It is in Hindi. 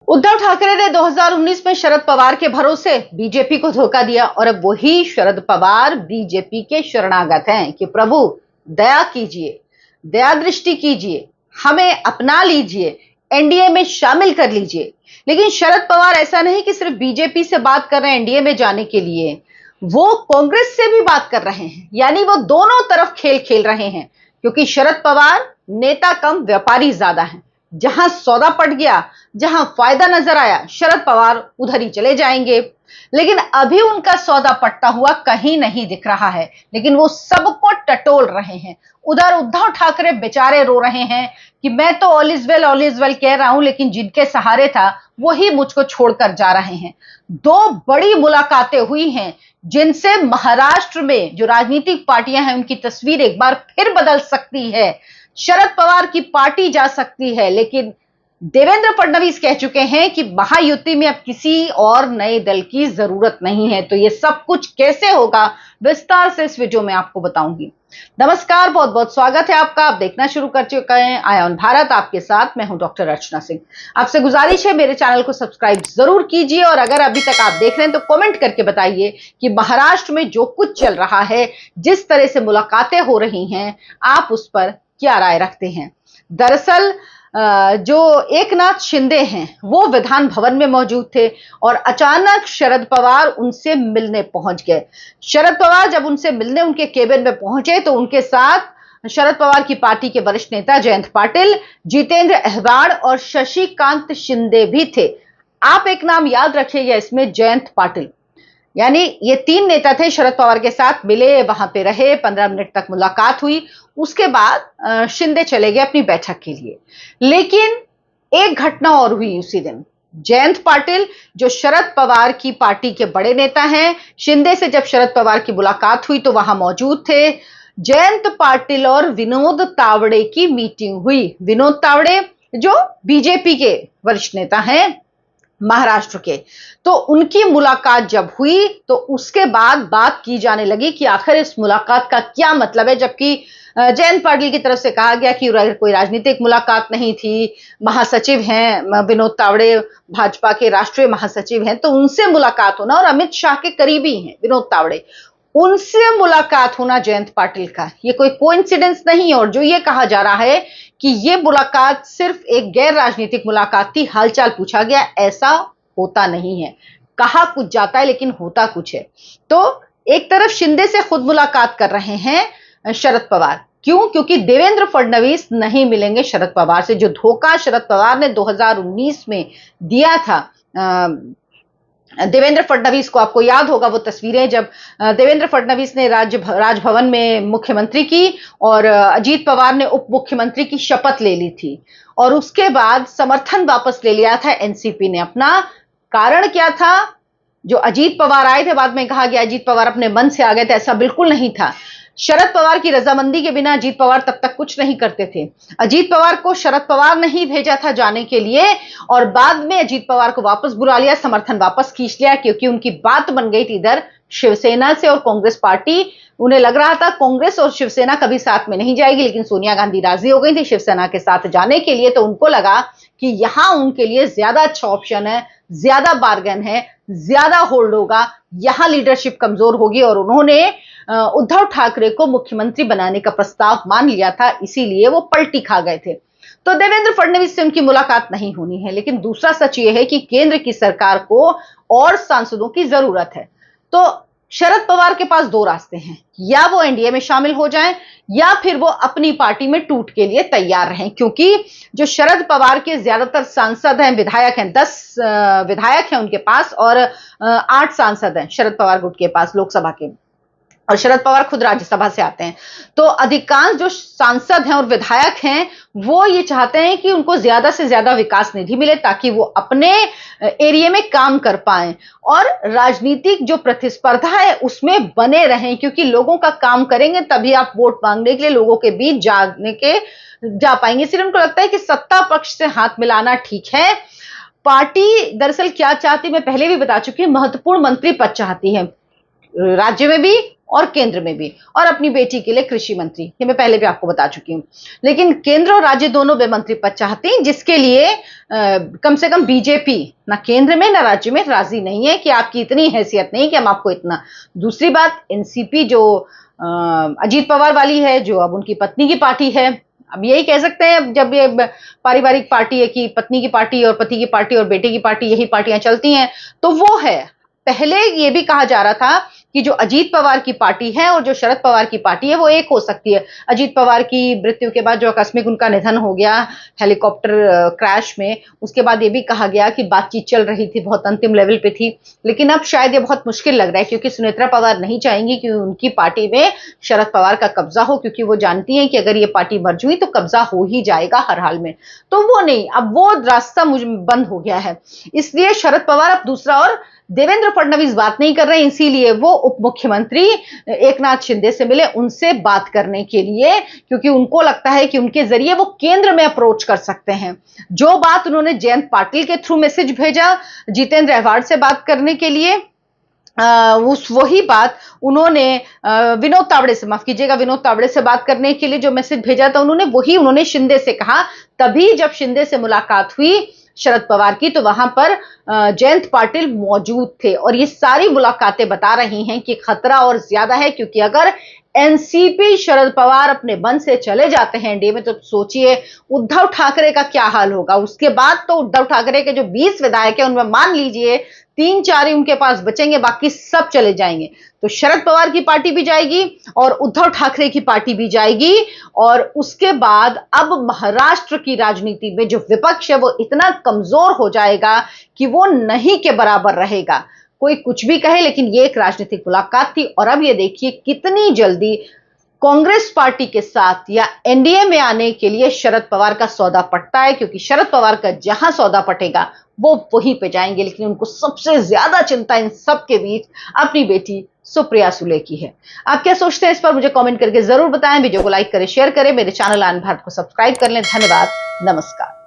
उद्धव ठाकरे ने 2019 में शरद पवार के भरोसे बीजेपी को धोखा दिया और अब वही शरद पवार बीजेपी के शरणागत हैं कि प्रभु दया कीजिए, दया दृष्टि कीजिए, हमें अपना लीजिए, एनडीए में शामिल कर लीजिए। लेकिन शरद पवार ऐसा नहीं कि सिर्फ बीजेपी से बात कर रहे हैं एनडीए में जाने के लिए, वो कांग्रेस से भी बात कर रहे हैं। यानी वो दोनों तरफ खेल खेल रहे हैं, क्योंकि शरद पवार नेता कम व्यापारी ज्यादा हैं। जहां सौदा पट गया, जहां फायदा नजर आया, शरद पवार उधर ही चले जाएंगे। लेकिन अभी उनका सौदा पटता हुआ कहीं नहीं दिख रहा है, लेकिन वो सबको टटोल रहे हैं। उधर उद्धव ठाकरे बेचारे रो रहे हैं कि मैं तो ऑल इज वेल कह रहा हूं, लेकिन जिनके सहारे था वही मुझको छोड़कर जा रहे हैं। दो बड़ी मुलाकातें हुई हैं, जिनसे महाराष्ट्र में जो राजनीतिक पार्टियां हैं उनकी तस्वीर एक बार फिर बदल सकती है। शरद पवार की पार्टी जा सकती है, लेकिन देवेंद्र फडणवीस कह चुके हैं कि महायुति में अब किसी और नए दल की जरूरत नहीं है। तो ये सब कुछ कैसे होगा, विस्तार से इस वीडियो में आपको बताऊंगी। नमस्कार, बहुत बहुत स्वागत है आपका। आप देखना शुरू कर चुके हैं आय ऑन भारत। आपके साथ मैं हूं डॉक्टर अर्चना सिंह। आपसे गुजारिश है मेरे चैनल को सब्सक्राइब जरूर कीजिए, और अगर अभी तक आप देख रहे हैं तो कमेंट करके बताइए कि महाराष्ट्र में जो कुछ चल रहा है, जिस तरह से मुलाकातें हो रही हैं, आप उस पर क्या राय रखते हैं। दरअसल जो एकनाथ शिंदे हैं वो विधान भवन में मौजूद थे और अचानक शरद पवार उनसे मिलने पहुंच गए। शरद पवार जब उनसे मिलने उनके केबिन में पहुंचे तो उनके साथ शरद पवार की पार्टी के वरिष्ठ नेता जयंत पाटिल, जितेंद्र अहवाड़ और शशिकांत शिंदे भी थे। आप एक नाम याद रखिएगा इसमें, जयंत पाटिल। यानी ये तीन नेता थे, शरद पवार के साथ मिले, वहां पे रहे, 15 मिनट तक मुलाकात हुई। उसके बाद शिंदे चले गए अपनी बैठक के लिए। लेकिन एक घटना और हुई उसी दिन। जयंत पाटिल जो शरद पवार की पार्टी के बड़े नेता हैं, शिंदे से जब शरद पवार की मुलाकात हुई तो वहां मौजूद थे। जयंत पाटिल और विनोद तावड़े की मीटिंग हुई। विनोद तावड़े जो बीजेपी के वरिष्ठ नेता हैं महाराष्ट्र के, तो उनकी मुलाकात जब हुई तो उसके बाद बात की जाने लगी कि आखिर इस मुलाकात का क्या मतलब है। जबकि जयंत पाटिल की तरफ से कहा गया कि कोई राजनीतिक मुलाकात नहीं थी, महासचिव हैं विनोद तावड़े, भाजपा के राष्ट्रीय महासचिव हैं, तो उनसे मुलाकात होना, और अमित शाह के करीबी हैं विनोद तावड़े, उनसे मुलाकात होना जयंत पाटिल का, ये कोई कोइंसिडेंस नहीं। और जो ये कहा जा रहा है कि ये मुलाकात सिर्फ एक गैर राजनीतिक मुलाकात थी, हालचाल पूछा गया, ऐसा होता नहीं है। कहा कुछ जाता है लेकिन होता कुछ है। तो एक तरफ शिंदे से खुद मुलाकात कर रहे हैं शरद पवार। क्यों? क्योंकि देवेंद्र फडणवीस नहीं मिलेंगे शरद पवार से। जो धोखा शरद पवार ने 2019 में दिया था देवेंद्र फडणवीस को, आपको याद होगा वो तस्वीरें जब देवेंद्र फडणवीस ने राजभवन में मुख्यमंत्री की और अजीत पवार ने उप मुख्यमंत्री की शपथ ले ली थी, और उसके बाद समर्थन वापस ले लिया था एनसीपी ने अपना। कारण क्या था? जो अजीत पवार आए थे, बाद में कहा गया अजीत पवार अपने मन से आ गए थे, ऐसा बिल्कुल नहीं था। शरद पवार की रजामंदी के बिना अजीत पवार तब तक कुछ नहीं करते थे। अजीत पवार को शरद पवार ने ही भेजा था जाने के लिए, और बाद में अजीत पवार को वापस बुला लिया, समर्थन वापस खींच लिया, क्योंकि उनकी बात बन गई थी इधर शिवसेना से और कांग्रेस पार्टी। उन्हें लग रहा था कांग्रेस और शिवसेना कभी साथ में नहीं जाएगी, लेकिन सोनिया गांधी राजी हो गई थी शिवसेना के साथ जाने के लिए। तो उनको लगा कि यहां उनके लिए ज्यादा अच्छा ऑप्शन है, ज्यादा बार्गेन है, ज्यादा होल्ड होगा, यहां लीडरशिप कमजोर होगी, और उन्होंने उद्धव ठाकरे को मुख्यमंत्री बनाने का प्रस्ताव मान लिया था, इसीलिए वो पलटी खा गए थे। तो देवेंद्र फडणवीस से उनकी मुलाकात नहीं होनी है। लेकिन दूसरा सच ये है कि केंद्र की सरकार को और सांसदों की जरूरत है। तो शरद पवार के पास दो रास्ते हैं, या वो एनडीए में शामिल हो जाएं, या फिर वो अपनी पार्टी में टूट के लिए तैयार रहें। क्योंकि जो शरद पवार के ज्यादातर सांसद हैं, विधायक हैं, 10 विधायक हैं उनके पास, और 8 सांसद हैं शरद पवार गुट के पास लोकसभा के, और शरद पवार खुद राज्यसभा से आते हैं। तो अधिकांश जो सांसद हैं और विधायक हैं वो ये चाहते हैं कि उनको ज्यादा से ज्यादा विकास निधि मिले, ताकि वो अपने एरिया में काम कर पाएं और राजनीतिक जो प्रतिस्पर्धा है उसमें बने रहें। क्योंकि लोगों का काम करेंगे तभी आप वोट मांगने के लिए लोगों के बीच जा पाएंगे। इसलिए उनको लगता है कि सत्ता पक्ष से हाथ मिलाना ठीक है। पार्टी दरअसल क्या चाहती, मैं पहले भी बता चुकी हूं, महत्वपूर्ण मंत्री पद चाहती है राज्य में भी और केंद्र में भी, और अपनी बेटी के लिए कृषि मंत्री, ये मैं पहले भी आपको बता चुकी हूं। लेकिन केंद्र और राज्य दोनों में मंत्री पद चाहती हैं, जिसके लिए कम से कम बीजेपी ना केंद्र में ना राज्य में राजी नहीं है कि आपकी इतनी हैसियत नहीं कि हम आपको इतना। दूसरी बात, एनसीपी जो अजीत पवार वाली है, जो अब उनकी पत्नी की पार्टी है, अब यही कह सकते हैं जब ये पारिवारिक पार्टी है कि पत्नी की पार्टी और पति की पार्टी और बेटे की पार्टी, यही पार्टियां चलती हैं, तो वो है। पहले ये भी कहा जा रहा था कि जो अजीत पवार की पार्टी है और जो शरद पवार की पार्टी है वो एक हो सकती है। अजीत पवार की मृत्यु के बाद जो आकस्मिक उनका निधन हो गया हेलीकॉप्टर क्रैश में, उसके बाद ये भी कहा गया कि बातचीत चल रही थी, बहुत अंतिम लेवल पे थी। लेकिन अब शायद ये बहुत मुश्किल लग रहा है, क्योंकि सुनेत्रा पवार नहीं चाहेंगी कि उनकी पार्टी में शरद पवार का कब्जा हो, क्योंकि वो जानती हैं कि अगर ये पार्टी मर्ज हुई तो कब्जा हो ही जाएगा हर हाल में। तो वो नहीं, अब वो रास्ता बंद हो गया है। इसलिए शरद पवार अब दूसरा, और देवेंद्र फडणवीस बात नहीं कर रहे हैं, इसीलिए वो उप मुख्यमंत्री एकनाथ शिंदे से मिले, उनसे बात करने के लिए, क्योंकि उनको लगता है कि उनके जरिए वो केंद्र में अप्रोच कर सकते हैं। जो बात उन्होंने जयंत पाटिल के थ्रू मैसेज भेजा जितेंद्र अहवाड़ से बात करने के लिए, वही बात उन्होंने विनोद तावड़े से, माफ कीजिएगा, विनोद तावड़े से बात करने के लिए जो मैसेज भेजा था उन्होंने शिंदे से कहा। तभी जब शिंदे से मुलाकात हुई शरद पवार की, तो वहां पर जयंत पाटिल मौजूद थे। और ये सारी मुलाकातें बता रही हैं कि खतरा और ज्यादा है, क्योंकि अगर एनसीपी शरद पवार अपने मन से चले जाते हैं एनडीए में, तो सोचिए उद्धव ठाकरे का क्या हाल होगा। उसके बाद तो उद्धव ठाकरे के जो 20 विधायक हैं उनमें मान लीजिए 3-4 ही उनके पास बचेंगे, बाकी सब चले जाएंगे। तो शरद पवार की पार्टी भी जाएगी और उद्धव ठाकरे की पार्टी भी जाएगी। और उसके बाद अब महाराष्ट्र की राजनीति में जो विपक्ष है वो इतना कमजोर हो जाएगा कि वो नहीं के बराबर रहेगा। कोई कुछ भी कहे, लेकिन ये एक राजनीतिक मुलाकात थी। और अब ये देखिए कितनी जल्दी कांग्रेस पार्टी के साथ या एनडीए में आने के लिए शरद पवार का सौदा पटता है, क्योंकि शरद पवार का जहां सौदा पटेगा वो वहीं पे जाएंगे। लेकिन उनको सबसे ज्यादा चिंता इन सब के बीच अपनी बेटी सुप्रिया सुले की है। आप क्या सोचते हैं इस पर मुझे कमेंट करके जरूर बताएं। वीडियो को लाइक करें, शेयर करें, मेरे चैनल आनंद भारत को सब्सक्राइब कर लें। धन्यवाद, नमस्कार।